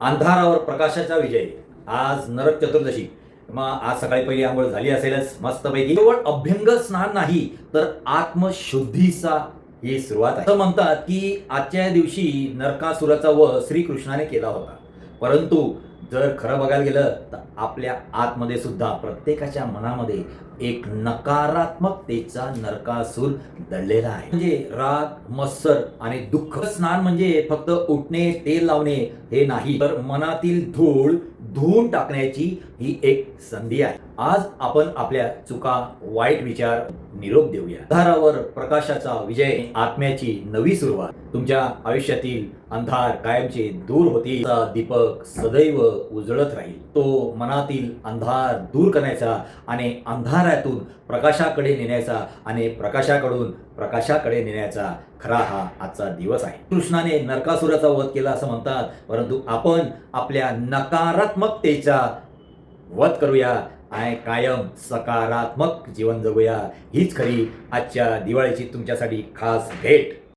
अंधारावर प्रकाशाचा विजय. आज नरक चतुर्दशी. मग आज सकाळी पहिली आंघोळ झाली असेलच मस्तपैकी. केवळ अभ्यंग स्नान नाही तर आत्मशुद्धीचा ही सुरुवात आहे. असं म्हणतात की आजच्या दिवशी नरकासुराचा वध श्रीकृष्णाने केला होता. परंतु जर खरं बघायला गेलं तर आपल्या आतमध्ये सुद्धा प्रत्येकाच्या मनामध्ये एक नकारात्मकतेचा नरकासूर दडलेला आहे. म्हणजे राग, मत्सर आणि दुःख. स्नान म्हणजे फक्त उठणे, तेल लावणे हे नाही, तर मनातील धूळ धुवून टाकण्याची ही एक संधी आहे. आज आपण आपल्या चुका, वाईट विचार निरोप देऊया. अंधारावर प्रकाशाचा विजय, आत्म्याची नवी सुरुवात. तुमच्या आयुष्यातील अंधार कायमचे दूर होतील. दीपक सदैव उजळत राहील. तो मनातील अंधार दूर करण्याचा आणि अंधारातून प्रकाशाकडे नेण्याचा आणि प्रकाशाकडून प्रकाशाकडे नेण्याचा खरा हा आजचा दिवस आहे. कृष्णाने नरकासुराचा वध केला असं म्हणतात, परंतु आपण आपल्या नकारात्मकतेचा वध करूया आणि कायम सकारात्मक जीवन जगूया. हीच खरी आजच्या दिवाळीची तुमच्यासाठी खास भेट.